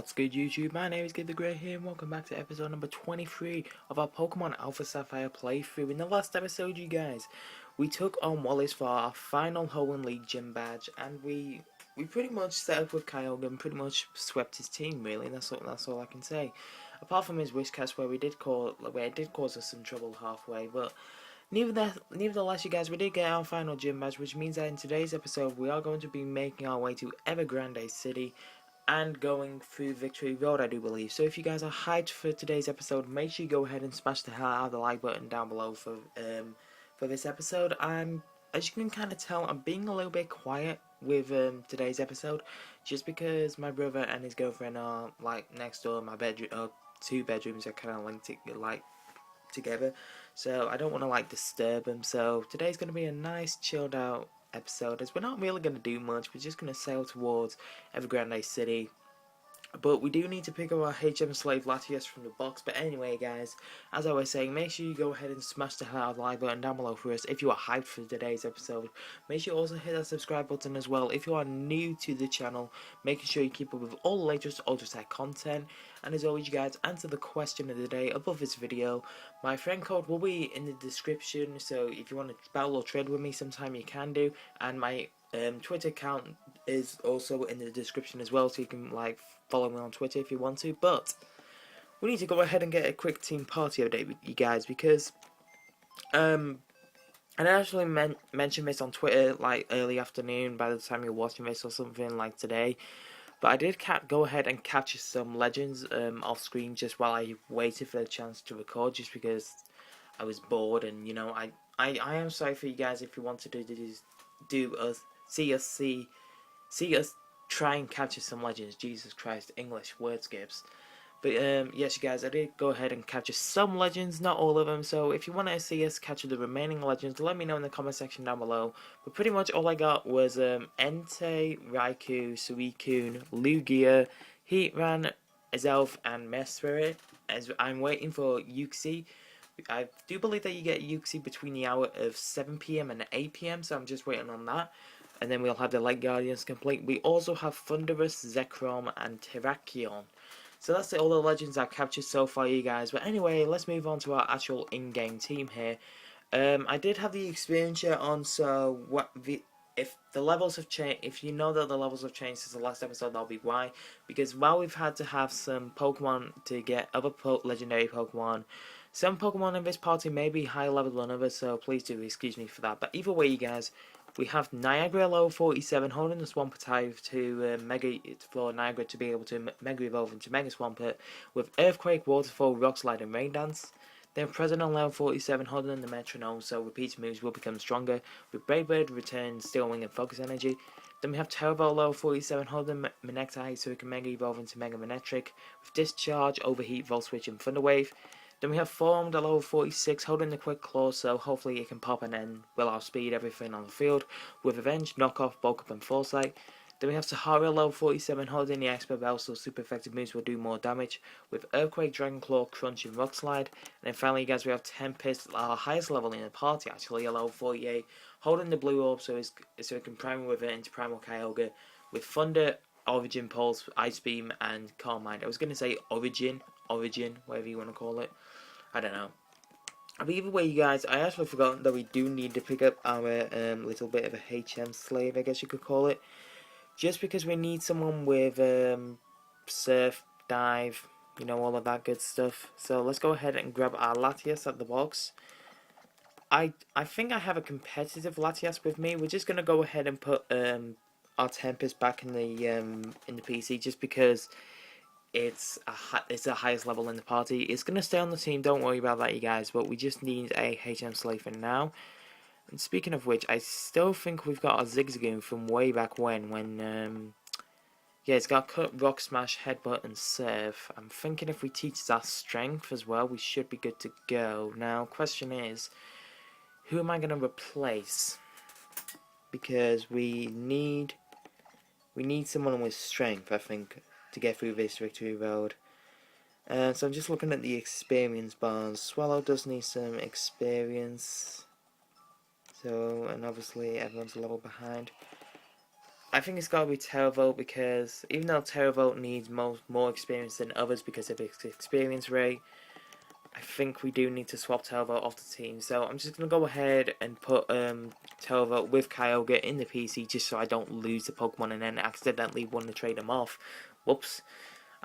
What's good, YouTube? My name is Gib The Great here, and welcome back to episode number 23 of our Pokemon Alpha Sapphire playthrough. In the last episode, you guys, we took on Wally's for our final Hoenn League gym badge, and we pretty much set up with Kyogre and pretty much swept his team. Really, that's all I can say. Apart from his Whiscash, where it did cause us some trouble halfway, but nevertheless, you guys, we did get our final gym badge, which means that in today's episode, we are going to be making our way to Ever Grande City and going through Victory Road, I do believe. So if you guys are hyped for today's episode, make sure you go ahead and smash the hell out of the like button down below for this episode. As you can kind of tell, I'm being a little bit quiet with today's episode, just because my brother and his girlfriend are like next door. My bedroom, two bedrooms are kind of linked together, so I don't want to disturb them. So today's gonna be a nice chilled out episode, as we're not really going to do much. We're just going to sail towards Ever Grande City, but we do need to pick up our HM Slave Latias from the box. But anyway, guys, as I was saying, make sure you go ahead and smash the hell out of the like button down below for us if you are hyped for today's episode. Make sure you also hit that subscribe button as well if you are new to the channel, making sure you keep up with all the latest Ultra Tech content. And as always, you guys, answer the question of the day above this video. My friend code will be in the description, so if you want to battle or trade with me sometime, you can do. And my Twitter account is also in the description as well, so you can follow me on Twitter if you want to. But we need to go ahead and get a quick team party update with you guys, because and I actually mentioned this on Twitter early afternoon by the time you're watching this, or something like today. But I did go ahead and capture some legends off screen just while I waited for the chance to record, just because I was bored. And I am sorry for you guys if you wanted to see us try and capture some legends. Jesus Christ, English word skips. But yes, you guys, I did go ahead and capture some legends, not all of them. So if you want to see us capture the remaining legends, let me know in the comment section down below. But pretty much all I got was Entei, Raikou, Suicune, Lugia, Heatran, Azelf, and Mesprit. As I'm waiting for Uxie. I do believe that you get Uxie between the hour of 7 PM and 8 PM, so I'm just waiting on that. And then we'll have the Light Guardians complete. We also have Thundurus, Zekrom, and Terrakion. So that's all the legends I've captured so far, you guys. But anyway, let's move on to our actual in-game team here. I did have the experience share on, so if the levels have changed, if you know that the levels have changed since the last episode, that'll be why. Because while we've had to have some Pokemon to get other legendary Pokemon, some Pokemon in this party may be higher level than others, so please do excuse me for that. But either way, you guys, we have Niagara level 47 holding the Swampert type to for Niagara to be able to Mega Evolve into Mega Swampert, with Earthquake, Waterfall, Rock Slide, and Rain Dance. Then President level 47 holding the Metronome, so repeated moves will become stronger, with Brave Bird, Return, Steel Wing, and Focus Energy. Then we have Teravolt level 47 holding Manectric, so it can Mega Evolve into Mega Manectric, with Discharge, Overheat, Volt Switch, and Thunder Wave. Then we have Forearmed at level 46 holding the Quick Claw, so hopefully it can pop and then will outspeed everything on the field, with Revenge, Knockoff, Bulk Up, and Foresight. Then we have Sahara level 47 holding the Expert Bell, so super effective moves will do more damage, with Earthquake, Dragon Claw, Crunch, and Rock Slide. And then finally, you guys, we have Tempest, our highest level in the party actually, at level 48, holding the Blue Orb, so it can Primal with it into Primal Kyogre, with Thunder, Origin Pulse, Ice Beam, and Calm Mind. I was going to say Origin, whatever you want to call it. I don't know. But either way, you guys, I actually forgot that we do need to pick up our little bit of a HM slave, I guess you could call it. Just because we need someone with Surf, Dive, all of that good stuff. So let's go ahead and grab our Latias at the box. I think I have a competitive Latias with me. We're just going to go ahead and put our Tempest back in the PC, just because it's the highest level in the party. It's going to stay on the team, don't worry about that, you guys, but we just need a HM slave for now. And speaking of which, I still think we've got our Zigzagoon from way back when yeah, it's got Cut, Rock Smash, Headbutt, and Surf. I'm thinking if we teach our Strength as well, we should be good to go. Now, question is, who am I going to replace? Because we need someone with Strength, I think, to get through this Victory Road. So I'm just looking at the experience bars. Swellow does need some experience. So, and obviously everyone's a level behind. I think it's got to be Teravolt because even though Teravolt needs more experience than others because of its experience rate, I think we do need to swap Teravolt off the team. So I'm just going to go ahead and put Teravolt with Kyogre in the PC just so I don't lose the Pokemon and then accidentally want to trade them off. Whoops.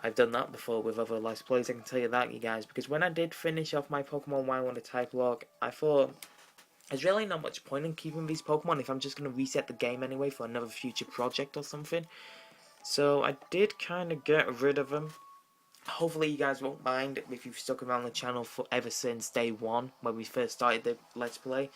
I've done that before with other Let's Plays, I can tell you that, you guys. Because when I did finish off my Pokemon Y on the Type Lock, I thought there's really not much point in keeping these Pokemon if I'm just going to reset the game anyway for another future project or something. So I did kind of get rid of them. Hopefully you guys won't mind if you've stuck around the channel for ever since day one when we first started the Let's Play.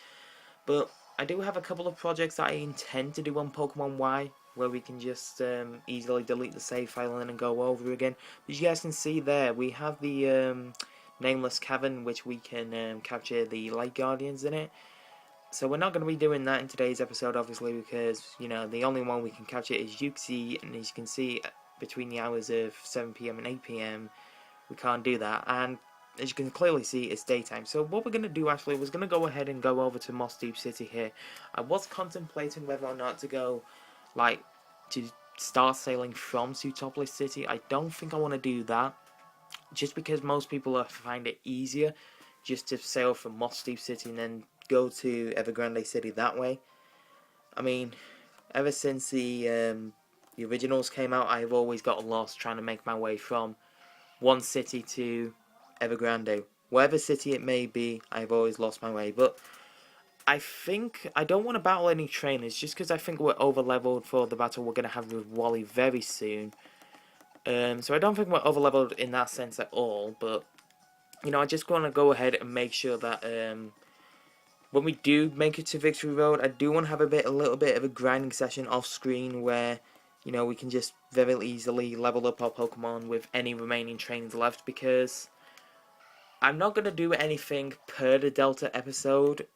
But I do have a couple of projects that I intend to do on Pokemon Y, where we can just easily delete the save file and then go over again. As you guys can see there, we have the Nameless Cavern, which we can capture the Light Guardians in it. So we're not going to be doing that in today's episode, obviously, because, you know, the only one we can capture is Uxie, and as you can see, between the hours of 7 PM and 8 PM, we can't do that, and as you can clearly see, it's daytime. So what we're going to do actually was going to go ahead and go over to Moss Deep City here. I was contemplating whether or not to go, like, to start sailing from Sootopolis City. I don't think I want to do that, just because most people find it easier just to sail from Moss Deep City and then go to Ever Grande City that way. I mean, ever since the originals came out, I've always got lost trying to make my way from one city to Ever Grande. Whatever city it may be, I've always lost my way. But I think I don't want to battle any trainers just because I think we're over leveled for the battle we're going to have with Wally very soon. So I don't think we're over leveled in that sense at all. But, you know, I just want to go ahead and make sure that when we do make it to Victory Road, I do want to have a little bit of a grinding session off screen where, you know, we can just very easily level up our Pokemon with any remaining trainings left, because I'm not going to do anything per the Delta episode.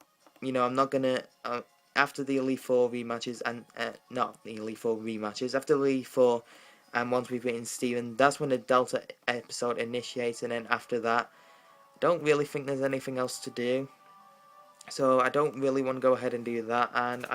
You know, I'm not going to, after the Elite Four rematches, and, not the Elite Four rematches, after the Elite Four, and once we've beaten Steven, that's when the Delta episode initiates, and then after that, I don't really think there's anything else to do. So I don't really want to go ahead and do that, and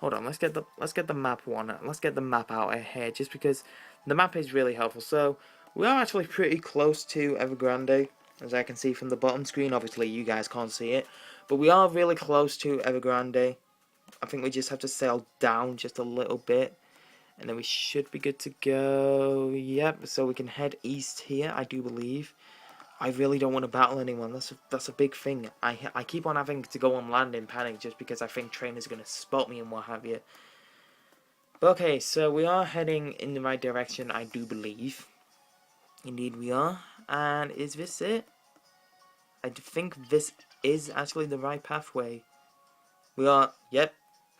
hold on, let's get the map one. Let's get the map out of here, just because the map is really helpful. So we are actually pretty close to Ever Grande, as I can see from the bottom screen. Obviously, you guys can't see it, but we are really close to Ever Grande. I think we just have to sail down just a little bit, and then we should be good to go. Yep. So we can head east here, I do believe. I really don't want to battle anyone. That's a big thing. I keep on having to go on land in panic just because I think trainers are going to spot me and what have you. But okay, so we are heading in the right direction, I do believe. Indeed we are. And is this it? I think this is actually the right pathway. We are, yep,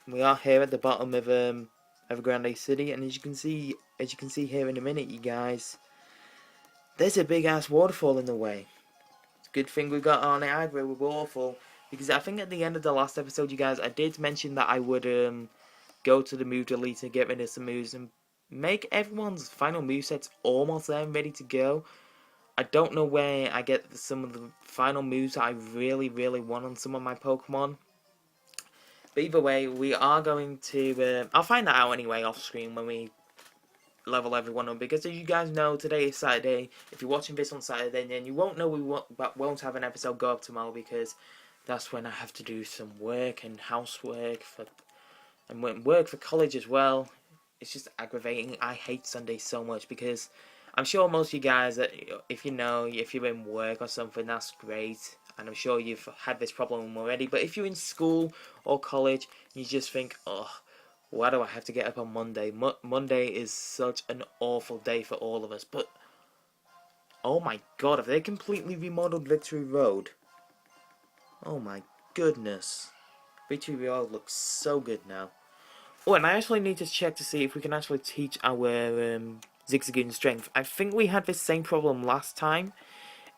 we are here at the bottom of Ever Grande City, and as you can see here in a minute, you guys, there's a big ass waterfall in the way. It's a good thing we got our Niagara with waterfall, because I think at the end of the last episode, you guys, I did mention that I would go to the move delete and get rid of some moves and make everyone's final movesets almost there and ready to go. I don't know where I get some of the final moves that I really want on some of my Pokemon. But either way, we are going to... I'll find that out anyway off screen when we level everyone up, because as you guys know, today is Saturday. If you're watching this on Saturday, then you won't know we won't have an episode go up tomorrow, because that's when I have to do some work and housework and work for college as well. It's just aggravating. I hate Sundays so much, because I'm sure most of you guys, that if you're in work or something, that's great, and I'm sure you've had this problem already. But if you're in school or college, you just think, oh, why do I have to get up on Monday? Monday is such an awful day for all of us. But, oh my god, have they completely remodeled Victory Road? Oh my goodness. Victory Road looks so good now. Oh, and I actually need to check to see if we can actually teach our Zigzagoon strength. I think we had this same problem last time,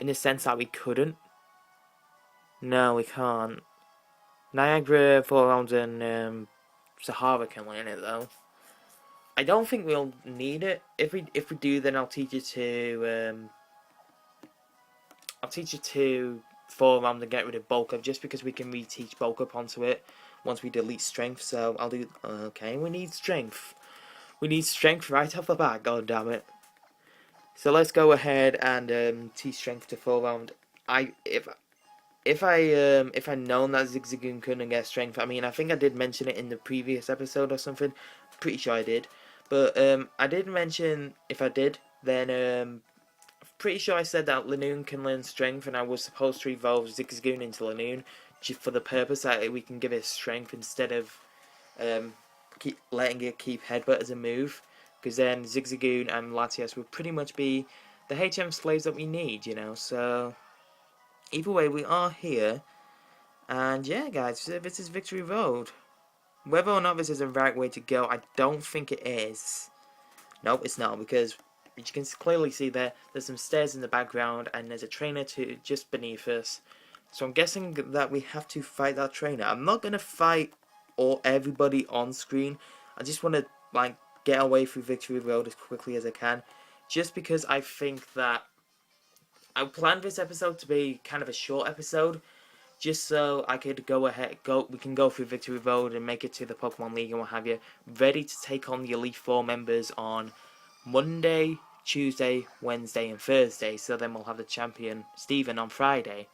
in the sense that we couldn't. No, we can't. Niagara, Forearmed, and Sahara can learn it though. I don't think we'll need it. If we do, then I'll teach you to Forearmed and get rid of Bulk Up, just because we can reteach Bulk Up onto it once we delete Strength. So I'll do. Okay, we need Strength. We need strength right off the bat, god damn it. So let's go ahead and T-strength to Forearmed. If I known that Zigzagoon couldn't get strength, I mean, I think I did mention it in the previous episode or something. Pretty sure I did. But I did mention, if I did, then pretty sure I said that Lanoon can learn strength, and I was supposed to evolve Zigzagoon into Lanoon for the purpose that we can give it strength instead of keep letting it keep Headbutt as a move. Because then Zigzagoon and Latias would pretty much be the HM slaves that we need, you know. So either way, we are here. And yeah, guys, this is Victory Road. Whether or not this is the right way to go, I don't think it is. Nope, it's not, because you can clearly see there's some stairs in the background, and there's a trainer just beneath us. So I'm guessing that we have to fight that trainer. I'm not going to fight everybody on screen. I just want to, like, get away through Victory Road as quickly as I can. Just because I think that I planned this episode to be kind of a short episode, just so I could we can go through Victory Road and make it to the Pokemon League and what have you, ready to take on the Elite Four members on Monday, Tuesday, Wednesday, and Thursday. So then we'll have the champion, Steven, on Friday.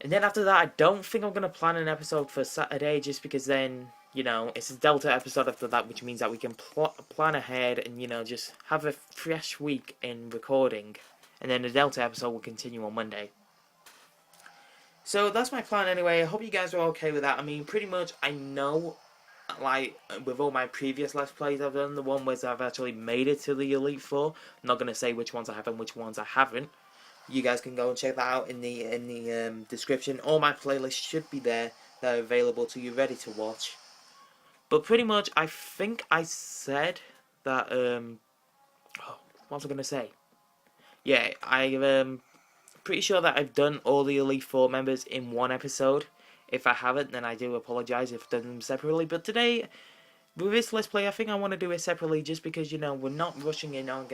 And then after that, I don't think I'm going to plan an episode for Saturday, just because then, you know, it's a Delta episode after that, which means that we can plan ahead and, you know, just have a fresh week in recording. And then the Delta episode will continue on Monday. So that's my plan anyway. I hope you guys are okay with that. I mean, pretty much I know, like, with all my previous Let's Plays I've done, the one where I've actually made it to the Elite Four. I'm not going to say which ones I have and which ones I haven't. You guys can go and check that out in the description. All my playlists should be there. They're available to you, ready to watch. But pretty much, I think I said that, what was I going to say? Yeah, I'm pretty sure that I've done all the Elite Four members in one episode. If I haven't, then I do apologise if I've done them separately. But today, with this Let's Play, I think I want to do it separately, just because, you know, we're not rushing our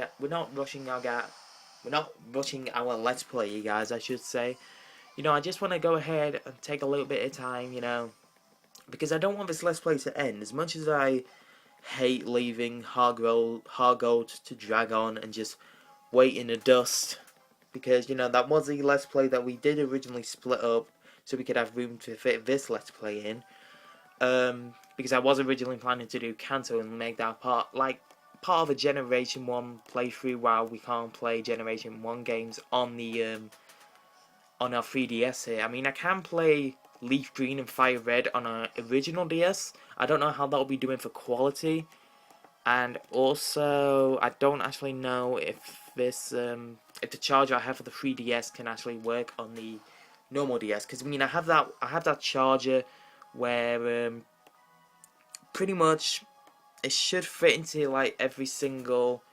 Let's Play, you guys, I should say. You know, I just want to go ahead and take a little bit of time, you know, because I don't want this Let's Play to end. As much as I hate leaving Hargold to drag on and just wait in the dust, because, you know, that was the Let's Play that we did originally split up so we could have room to fit this Let's Play in. Because I was originally planning to do Kanto and make that part of a Generation 1 playthrough, while we can't play Generation 1 games on the on our 3DS here. I mean, I can play Leaf Green and Fire Red on our original DS. I don't know how that'll be doing for quality. And also, I don't actually know if this if the charger I have for the 3DS can actually work on the normal DS. Because, I mean, I have that charger where pretty much it should fit into, like, every single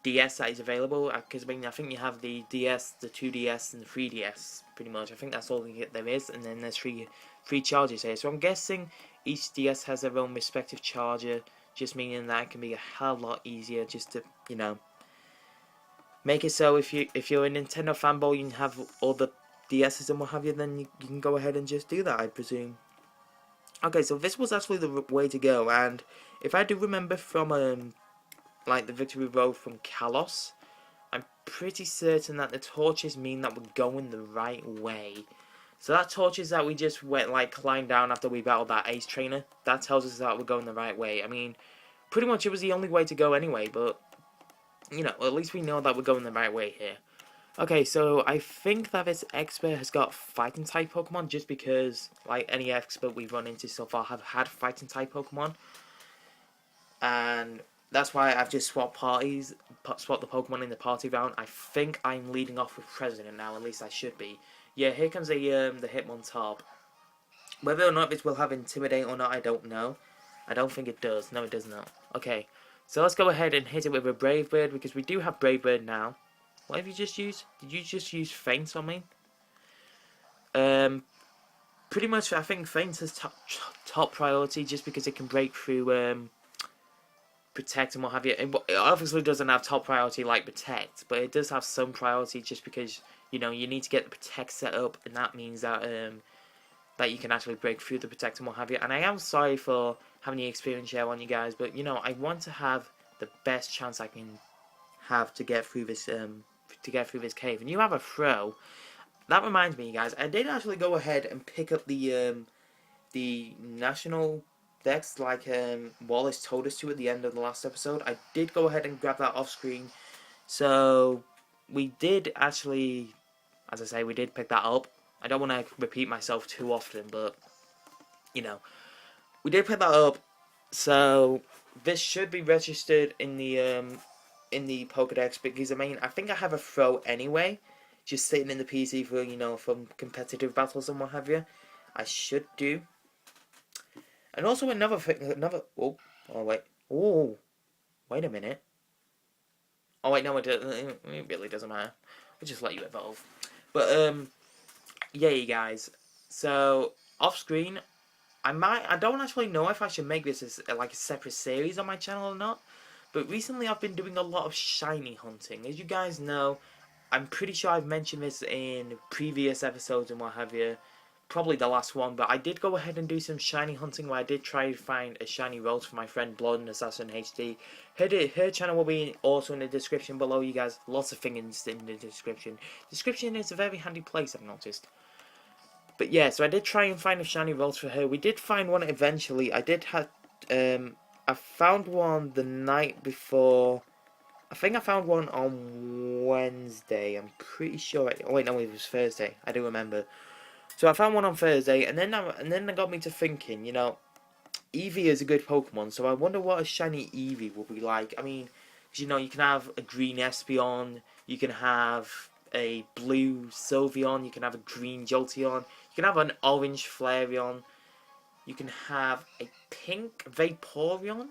DS that is available. Because, I mean, I think you have the DS, the 2DS, and the 3DS, pretty much. I think that's all there is. And then there's three chargers here. So I'm guessing each DS has their own respective charger, just meaning that it can be a hell of a lot easier just to, you know, make it so if you're a Nintendo fanboy, you can have all the DSs and what have you, then you can go ahead and just do that, I presume. Okay, so this was actually the way to go, and if I do remember from, like, the Victory Road from Kalos, I'm pretty certain that the torches mean that we're going the right way. So that torches that we just went, like, climbed down after we battled that Ace Trainer, that tells us that we're going the right way. I mean, pretty much it was the only way to go anyway, but, you know, at least we know that we're going the right way here. Okay, so I think that this expert has got Fighting-type Pokemon, just because, like, any expert we've run into so far have had Fighting-type Pokemon. And that's why I've just swapped the Pokemon in the party round. I think I'm leading off with President now, at least I should be. Yeah, here comes the Hitmontop. Whether or not this will have Intimidate or not, I don't know. I don't think it does. No, it does not. Okay, so let's go ahead and hit it with a Brave Bird, because we do have Brave Bird now. What have you just used? Did you just use Feint on me? Pretty much, I think Feint is top priority, just because it can break through Protect and what have you. It obviously doesn't have top priority like Protect, but it does have some priority, just because, you know, you need to get the Protect set up, and that means that that you can actually break through the protect and what have you. And I am sorry for having the experience share on you guys, but you know, I want to have the best chance I can have to get through this cave. And you have a throw. That reminds me, guys, I did actually go ahead and pick up the national decks like Wallace told us to at the end of the last episode. I did go ahead and grab that off screen. So we did actually, as I say, we did pick that up. I don't want to repeat myself too often, but you know, we did pick that up. So this should be registered in the Pokedex, because I mean, I think I have a throw anyway, just sitting in the PC for, you know, from competitive battles and what have you. I should do. And also another thing, oh wait a minute. Oh wait, no, it really doesn't matter. We'll just let you evolve. But yeah, you guys. So off screen, I don't actually know if I should make this as like a separate series on my channel or not. But recently I've been doing a lot of shiny hunting. As you guys know, I'm pretty sure I've mentioned this in previous episodes and what have you. Probably the last one, but I did go ahead and do some shiny hunting where I did try to find a shiny rose for my friend Blood and Assassin HD. Her channel will be also in the description below, you guys. Lots of things in the description. Description is a very handy place, I've noticed. But yeah, so I did try and find a shiny rose for her. We did find one eventually. I did have, I found one the night before. I think I found one on Wednesday. I'm pretty sure. Oh wait, no, it was Thursday. I do remember. So I found one on Thursday, and then that got me to thinking, you know, Eevee is a good Pokemon, so I wonder what a shiny Eevee will be like. I mean, 'cause, you know, you can have a green Espeon, you can have a blue Sylveon, you can have a green Jolteon, you can have an orange Flareon, you can have a pink Vaporeon.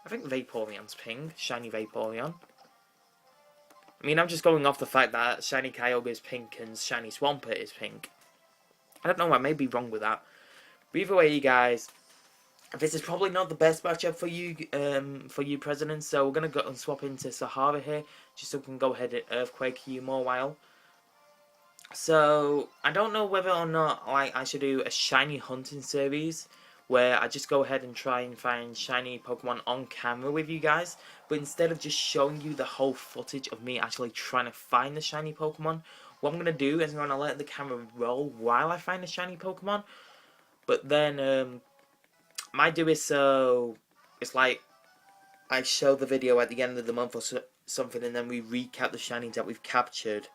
I think Vaporeon's pink, shiny Vaporeon. I mean, I'm just going off the fact that shiny Kyogre is pink and shiny Swampert is pink. I don't know, I may be wrong with that. But either way, you guys, this is probably not the best matchup for you presidents, so we're going to go and swap into Sahara here, just so we can go ahead and Earthquake you more while. So, I don't know whether or not I should do a shiny hunting series, where I just go ahead and try and find shiny Pokemon on camera with you guys, but instead of just showing you the whole footage of me actually trying to find the shiny Pokemon, what I'm going to do is I'm going to let the camera roll while I find a shiny Pokemon. But then, my do is so, it's like, I show the video at the end of the month or something, and then we recap the shinies that we've captured,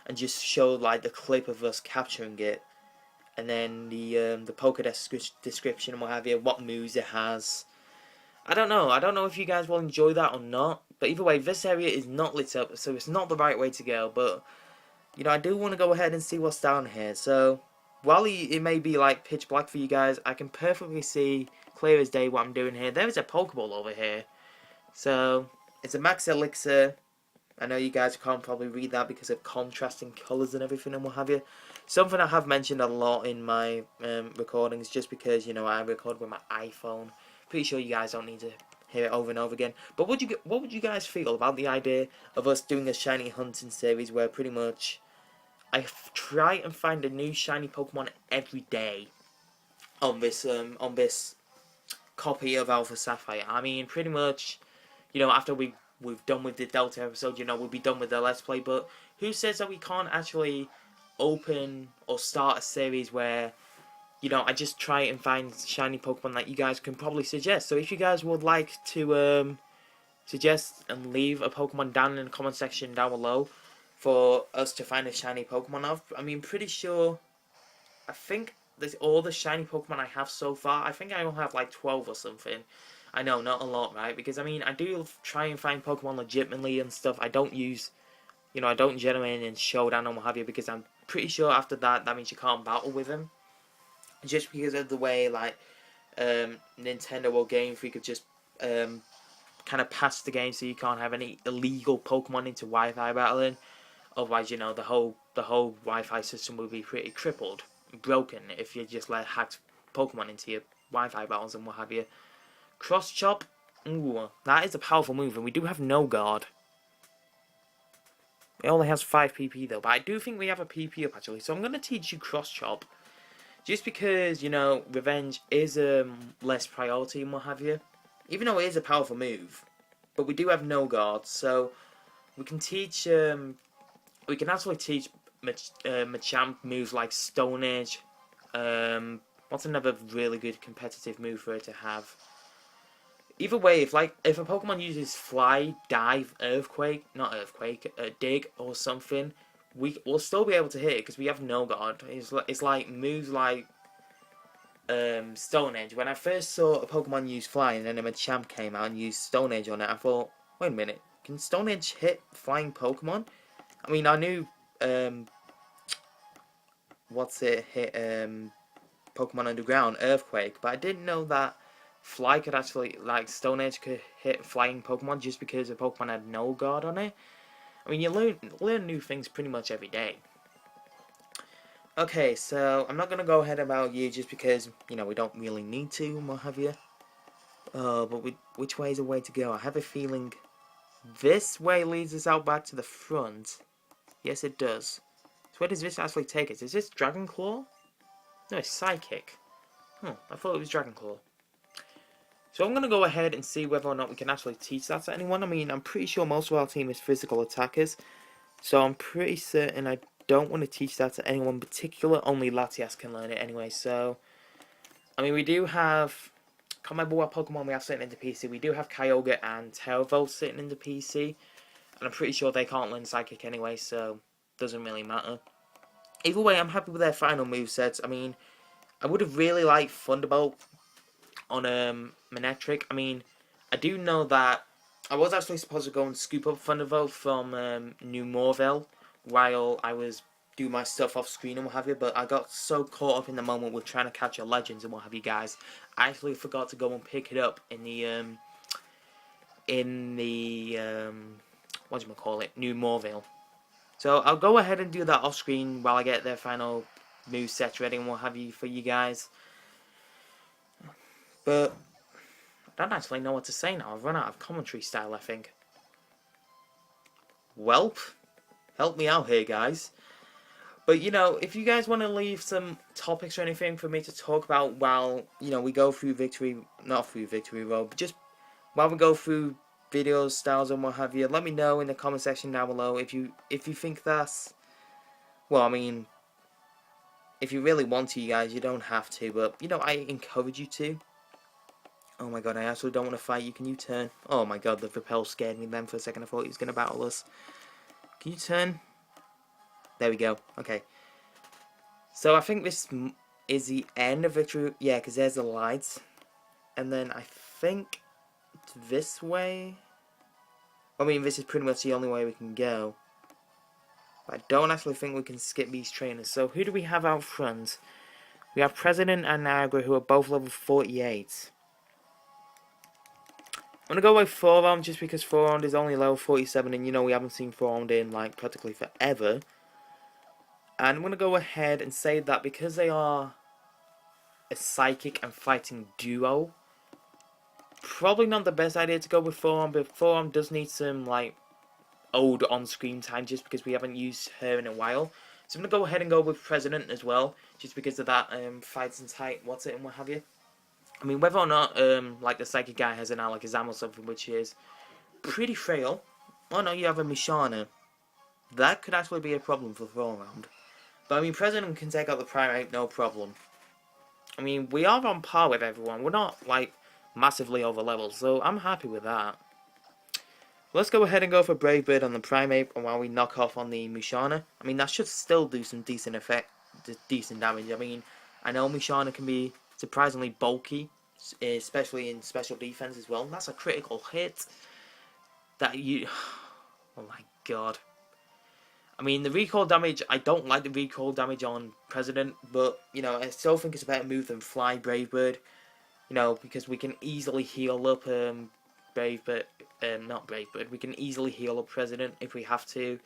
and just show like the clip of us capturing it, and then the Pokédex description and what have you, what moves it has. I don't know if you guys will enjoy that or not, but either way, this area is not lit up, so it's not the right way to go, but you know, I do want to go ahead and see what's down here. So, while it may be like pitch black for you guys, I can perfectly see clear as day what I'm doing here. There is a Pokeball over here. So, it's a Max Elixir. I know you guys can't probably read that because of contrasting colours and everything and what have you. Something I have mentioned a lot in my recordings, just because, you know, I record with my iPhone. Pretty sure you guys don't need to hear it over and over again. But what would you guys feel about the idea of us doing a shiny hunting series where pretty much I try and find a new shiny Pokemon every day on this copy of Alpha Sapphire? I mean, pretty much, you know, after we've done with the Delta episode, you know, we'll be done with the Let's Play. But who says that we can't actually open or start a series where, you know, I just try and find shiny Pokemon that you guys can probably suggest. So if you guys would like to suggest and leave a Pokemon down in the comment section down below for us to find a shiny Pokemon of. I mean, pretty sure, I think there's all the shiny Pokemon I have so far. I think I only have like 12 or something. I know, not a lot, right? Because, I mean, I do try and find Pokemon legitimately and stuff. I don't use, you know, I don't generate in Showdown and what have you, because I'm pretty sure after that means you can't battle with them. Just because of the way, like, Nintendo or Game Freak have just kind of passed the game so you can't have any illegal Pokemon into Wi-Fi battling. Otherwise, you know, the whole Wi-Fi system will be pretty crippled, broken, if you just let hacked Pokemon into your Wi-Fi battles and what have you. Cross Chop, ooh, that is a powerful move, and we do have no guard. It only has 5 PP though, but I do think we have a PP up actually, so I'm going to teach you Cross Chop. Just because, you know, Revenge is less priority and what have you. Even though it is a powerful move. But we do have no guard, so we can teach, we can actually teach Machamp moves like Stone Edge. What's another really good competitive move for her to have? Either way, if a Pokemon uses Fly, Dive, Earthquake, not Earthquake, Dig or something, we'll still be able to hit it because we have no guard. It's like moves like Stone Edge. When I first saw a Pokemon use Fly and then a Machamp came out and used Stone Edge on it, I thought, wait a minute, can Stone Edge hit flying Pokemon? I mean, I knew hit Pokemon underground, Earthquake, but I didn't know that Fly could actually, like, Stone Edge could hit flying Pokemon just because the Pokemon had no guard on it. I mean, you learn new things pretty much every day. Okay, so I'm not going to go ahead about you just because, you know, we don't really need to, what have you. But which way is the way to go? I have a feeling this way leads us out back to the front. Yes, it does. So where does this actually take us? Is this Dragon Claw? No, it's Psychic. I thought it was Dragon Claw. So I'm going to go ahead and see whether or not we can actually teach that to anyone. I mean, I'm pretty sure most of our team is physical attackers. So I'm pretty certain I don't want to teach that to anyone in particular. Only Latias can learn it anyway. So, I mean, we do have... Can't remember what Pokemon we have sitting in the PC. We do have Kyogre and Teravolt sitting in the PC. And I'm pretty sure they can't learn Psychic anyway, so doesn't really matter. Either way, I'm happy with their final movesets. I mean, I would have really liked Thunderbolt on Manectric. I mean, I do know that I was actually supposed to go and scoop up Thunderbolt from New Morville while I was doing my stuff off screen and what have you, but I got so caught up in the moment with trying to catch your legends and what have you guys, I actually forgot to go and pick it up in the whatchamacallit, New Morville. So I'll go ahead and do that off screen while I get their final movesets ready and what have you for you guys. But I don't actually know what to say now. I've run out of commentary style, I think. Welp, help me out here, guys. But, you know, if you guys want to leave some topics or anything for me to talk about while, you know, we go through not through Victory Road, but just while we go through videos, styles, and what have you, let me know in the comment section down below if you think that's... Well, I mean, if you really want to, you guys, you don't have to, but, you know, I encourage you to. Oh my god, I actually don't want to fight you. Can you turn? Oh my god, the Repel scared me then for a second. I thought he was going to battle us. Can you turn? There we go. Okay. So I think this is the end of Victory. Yeah, because there's the lights. And then I think this way. I mean, this is pretty much the only way we can go. But I don't actually think we can skip these trainers. So who do we have out front? We have President and Niagara, who are both level 48. I'm going to go with Forearmed just because Forearmed is only level 47 and, you know, we haven't seen Forearmed in, like, practically forever. And I'm going to go ahead and say that because they are a Psychic and Fighting duo, probably not the best idea to go with Forearmed, but Forearmed does need some, like, old on-screen time just because we haven't used her in a while. So I'm going to go ahead and go with President as well, just because of that fighting type, and what have you. I mean, whether or not, like, the Psychic guy has an Alakazam or something, which is pretty frail. Oh no, you have a Mishana. That could actually be a problem for Forearmed. But I mean, President can take out the Primeape, no problem. I mean, we are on par with everyone. We're not, like, massively over leveled, so I'm happy with that. Let's go ahead and go for Brave Bird on the Primeape, and while we knock off on the Mishana. I mean, that should still do some decent damage. I mean, I know Mishana can be surprisingly bulky, especially in special defense as well. And that's a critical hit. That you... Oh my god. I mean, the recoil damage, I don't like the recoil damage on President, but, you know, I still think it's a better move than Fly Brave Bird. You know, because we can easily heal up Brave Bird, not Brave Bird, we can easily heal up President if we have to.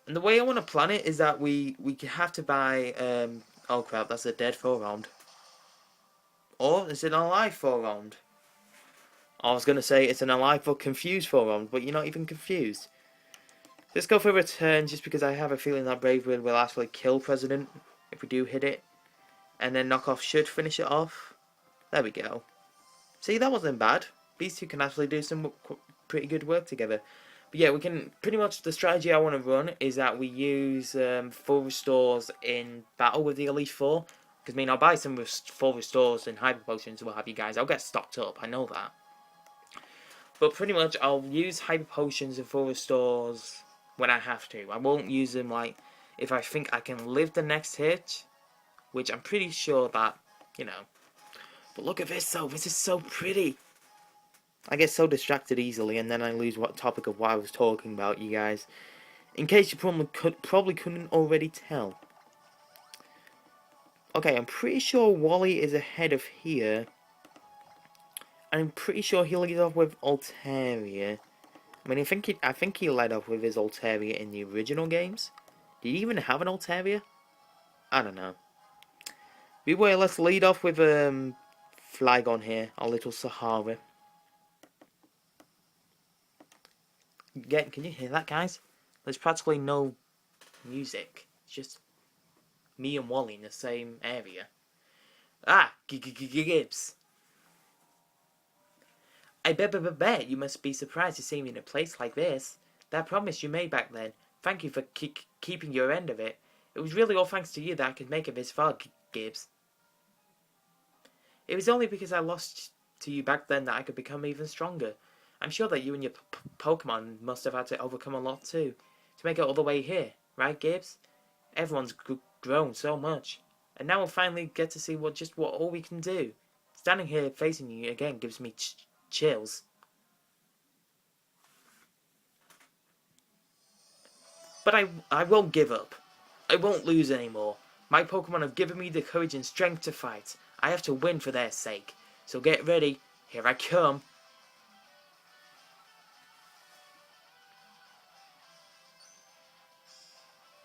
And the way I want to plan it is that we have to buy, oh crap, that's a dead Forearmed. Or is it an alive Forearmed? I was going to say it's an alive but confused Forearmed, but you're not even confused. Let's go for a return just because I have a feeling that Brave Bird will actually kill President if we do hit it. and then knockoff should finish it off. There we go. See, that wasn't bad. These two can actually do some pretty good work together. But yeah, we can pretty much, the strategy I want to run is that we use full restores in battle with the Elite Four. Because I mean, I'll buy some full restores and hyper potions and what have you guys. I'll get stocked up, I know that. But pretty much, I'll use hyper potions and full restores when I have to. I won't use them like if I think I can live the next hit, which I'm pretty sure that, you know. But look at this though, this is so pretty. I get so distracted easily, and then I lose what topic of what I was talking about, you guys. In case you probably couldn't already tell. Okay, I'm pretty sure Wally is ahead of here. I'm pretty sure he leads off with Altaria. I mean, I think he led off with his Altaria in the original games. Did he even have an Altaria? I don't know. Anyway, let's lead off with Flygon here, our little Sahara. Can you hear that, guys? There's practically no music. It's just me and Wally in the same area. Ah, Gibbs. I bet you must be surprised to see me in a place like this. That promise you made back then. Thank you for keeping your end of it. It was really all thanks to you that I could make it this far, Gibbs. It was only because I lost to you back then that I could become even stronger. I'm sure that you and your Pokemon must have had to overcome a lot too, to make it all the way here, right, Gibbs? Everyone's grown so much, and now we'll finally get to see what all we can do. Standing here facing you again gives me chills. But I won't give up. I won't lose anymore. My Pokemon have given me the courage and strength to fight. I have to win for their sake. So get ready. Here I come.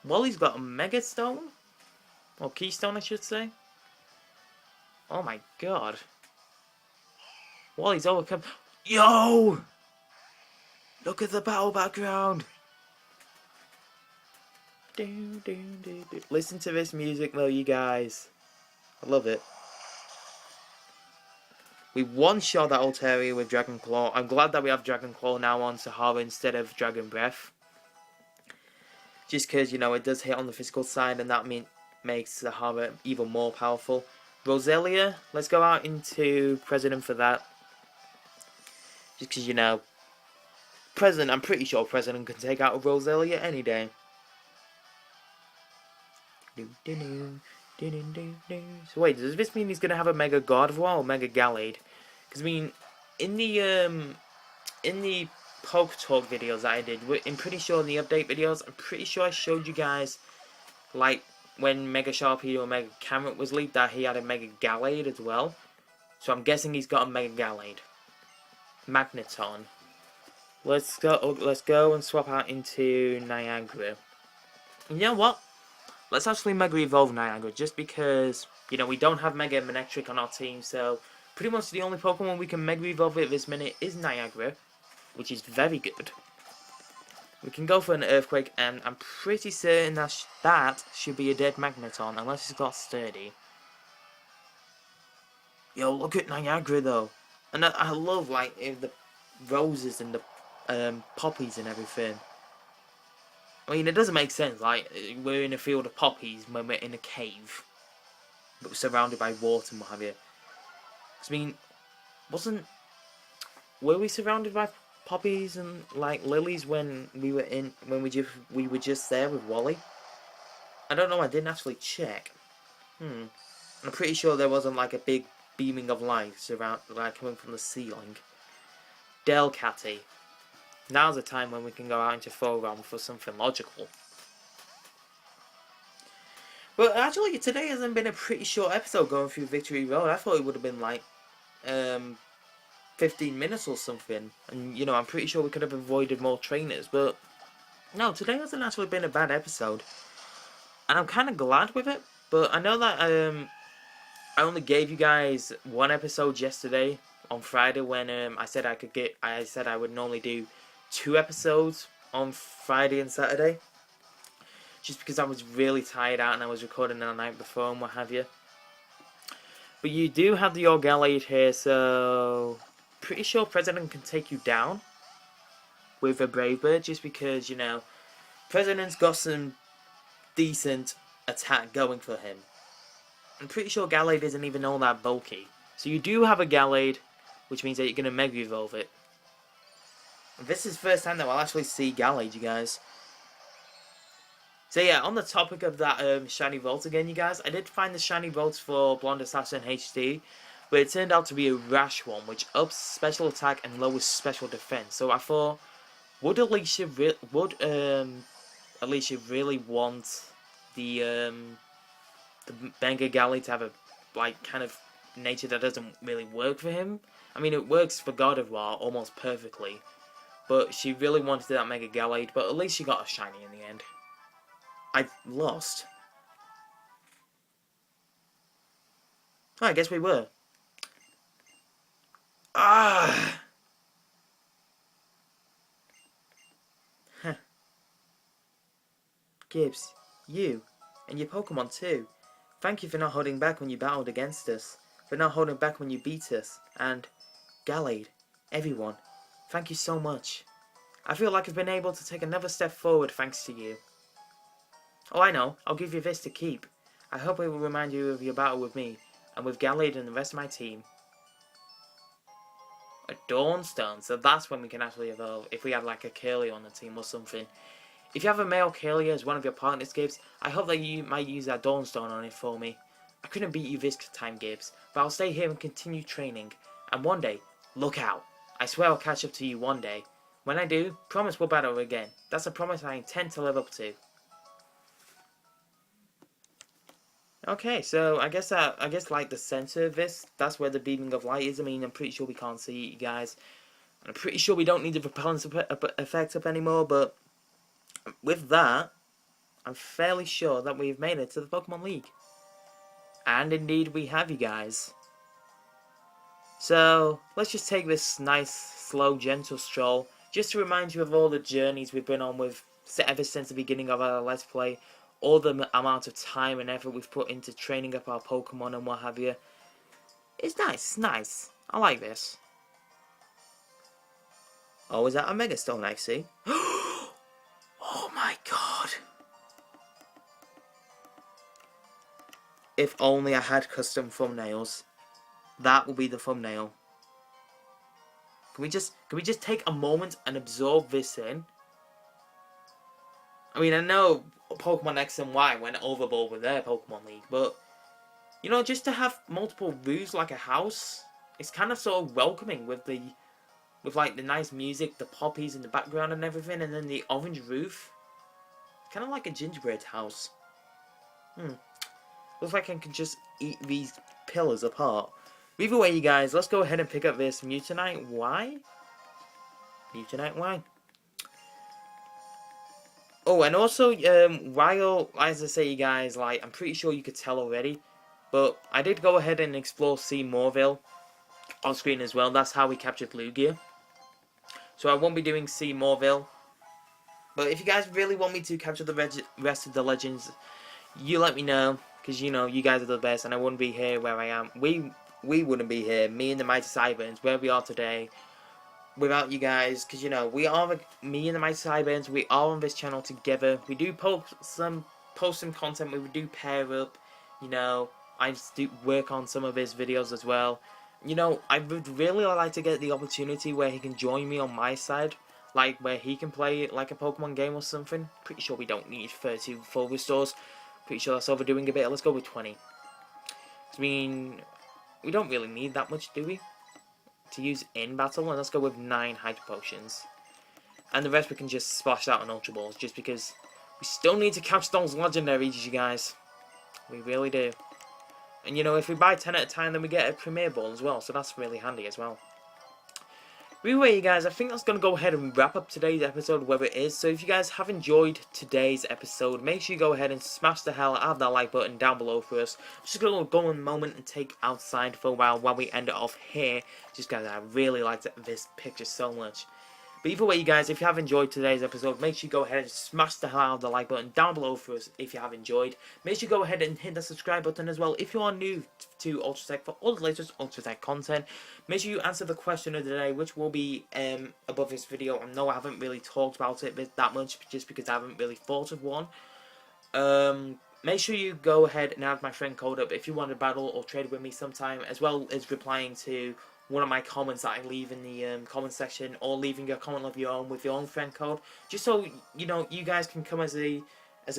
Wally's got a Mega Stone? Or Keystone, I should say. Oh my god. Wally's overcome. Yo! Look at the battle background. Listen to this music though, you guys. I love it. We one-shot that Altaria with Dragon Claw. I'm glad that we have Dragon Claw now on Sahara instead of Dragon Breath. Just because, you know, it does hit on the physical side, and that makes Sahara even more powerful. Roselia, let's go out into President for that. Just because, you know, I'm pretty sure President can take out a Roselia any day. So wait, does this mean he's going to have a Mega Gardevoir or Mega Gallade? Because, I mean, in the Poke Talk videos that I did, I'm pretty sure in the update videos, I'm pretty sure I showed you guys, like, when Mega Sharpedo or Mega Carrot was leaked, that he had a Mega Gallade as well. So I'm guessing he's got a Mega Gallade. Magneton. Let's go and swap out into Niagara. And you know what? Let's actually Mega Evolve Niagara, just because, you know, we don't have Mega Manectric on our team, so pretty much the only Pokemon we can Mega Evolve at this minute is Niagara, which is very good. We can go for an Earthquake, and I'm pretty certain that that should be a dead Magneton, unless it's got Sturdy. Yo, look at Niagara, though. And I love, like, the roses and the poppies and everything. I mean, it doesn't make sense, like, we're in a field of poppies when we're in a cave, but surrounded by water and what have you. I mean, were we surrounded by poppies and like lilies when we were just there with Wally? I don't know. I didn't actually check. I'm pretty sure there wasn't like a big beaming of lights around, like coming from the ceiling. Delcatty. Now's the time when we can go out into Forearmed for something logical. But actually, today hasn't been a pretty short episode going through Victory Road. I thought it would have been like 15 minutes or something, and you know, I'm pretty sure we could have avoided more trainers, but no, today hasn't actually been a bad episode, and I'm kind of glad with it. But I know that I only gave you guys one episode yesterday on Friday when I said I would normally do 2 episodes on Friday and Saturday, just because I was really tired out and I was recording the night before and what have you. But you do have the Orgalade here, so pretty sure President can take you down with a Brave Bird, just because, you know, President's got some decent attack going for him. I'm pretty sure Gallade isn't even all that bulky. So you do have a Gallade, which means that you're going to Mega Evolve it. And this is the first time that we'll actually see Gallade, you guys. So yeah, on the topic of that Shiny Volt again, you guys, I did find the Shiny Volts for Blonde Assassin HD, but it turned out to be a Rash one, which ups special attack and lowers special defense. So I thought, would Alicia really want the Mega Gallade to have a kind of nature that doesn't really work for him? I mean, it works for God of War almost perfectly, but she really wanted that Mega Gallade, but at least she got a shiny in the end. I lost. Oh, I guess we were. Ah! Huh. Gibbs, you, and your Pokemon too. Thank you for not holding back when you battled against us, for not holding back when you beat us, and Gallade, everyone, thank you so much. I feel like I've been able to take another step forward thanks to you. Oh, I know, I'll give you this to keep. I hope it will remind you of your battle with me, and with Gallade and the rest of my team. A Dawnstone, so that's when we can actually evolve, if we have like a Curly on the team or something. If you have a male Curly as one of your partner's Gibbs, I hope that you might use that Dawnstone on it for me. I couldn't beat you this time, Gibbs, but I'll stay here and continue training. And one day, look out. I swear I'll catch up to you one day. When I do, promise we'll battle again. That's a promise I intend to live up to. Okay, so I guess like the center of this, that's where the beaming of light is. I mean, I'm pretty sure we can't see it, you guys. I'm pretty sure we don't need the repellence effect up anymore, but with that, I'm fairly sure that we've made it to the Pokemon League. And indeed we have, you guys. So, let's just take this nice, slow, gentle stroll, just to remind you of all the journeys we've been on with ever since the beginning of our Let's Play. All the amount of time and effort we've put into training up our Pokemon and what have you. It's nice, it's nice. I like this. Oh, is that a Mega Stone I see? Oh my god. If only I had custom thumbnails. That will be the thumbnail. Can we just take a moment and absorb this in? I mean, I know Pokemon X and Y went overboard with their Pokemon League, but, you know, just to have multiple views like a house, it's kind of sort of welcoming with like the nice music, the poppies in the background and everything, and then the orange roof. Kind of like a gingerbread house. Looks like I can just eat these pillars apart. Either way, you guys, let's go ahead and pick up this Mutanite Y. Mutanite Y. Oh, and also, while, as I say, you guys, like, I'm pretty sure you could tell already, but I did go ahead and explore Seymourville on screen as well. That's how we captured Lugia. So I won't be doing Seymourville. But if you guys really want me to capture the rest of the legends, you let me know, because, you know, you guys are the best, and I wouldn't be here where I am. We wouldn't be here, me and the Mighty Cyburns, where we are today, without you guys, because, you know, me and the Mighty Cyburns, we are on this channel together. We do post some content, we do pair up, you know, I just do work on some of his videos as well. You know, I would really like to get the opportunity where he can join me on my side, like where he can play like a Pokemon game or something. Pretty sure we don't need 30 full restores. Pretty sure that's overdoing a bit. Let's go with 20. I mean, we don't really need that much, do we? To use in battle, and let's go with 9 Hyper Potions. And the rest we can just splash out on Ultra Balls, just because we still need to catch those legendaries, you guys. We really do. And you know, if we buy 10 at a time, then we get a Premier Ball as well, so that's really handy as well. Anyway, you guys, I think that's going to go ahead and wrap up today's episode, wherever it is. So if you guys have enjoyed today's episode, make sure you go ahead and smash the hell out of that like button down below for us. I'm just going to go a moment and take outside for a while we end it off here. Just guys, I really liked this picture so much. But either way, you guys, if you have enjoyed today's episode, make sure you go ahead and smash the hell out of the like button down below for us if you have enjoyed. Make sure you go ahead and hit the subscribe button as well if you are new to Ultra Tech for all the latest Ultra Tech content. Make sure you answer the question of the day, which will be above this video. I know I haven't really talked about it that much just because I haven't really thought of one. Make sure you go ahead and add my friend code up if you want to battle or trade with me sometime, as well as replying to one of my comments that I leave in the comment section, or leaving a comment of your own with your own friend code, just so you know you guys can come as a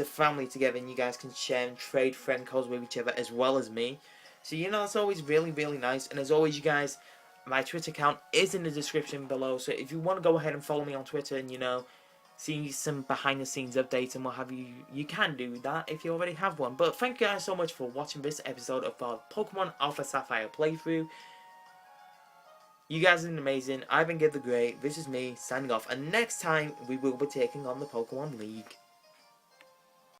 family together and you guys can share and trade friend codes with each other as well as me. So you know that's always really nice. And as always, you guys, my Twitter account is in the description below, so if you want to go ahead and follow me on Twitter and see some behind the scenes updates and what have you, you can do that if you already have one. But thank you guys so much for watching this episode of our Pokemon Alpha Sapphire playthrough. You guys are amazing. I've been Gib The Great. This is me signing off, and next time we will be taking on the Pokemon League.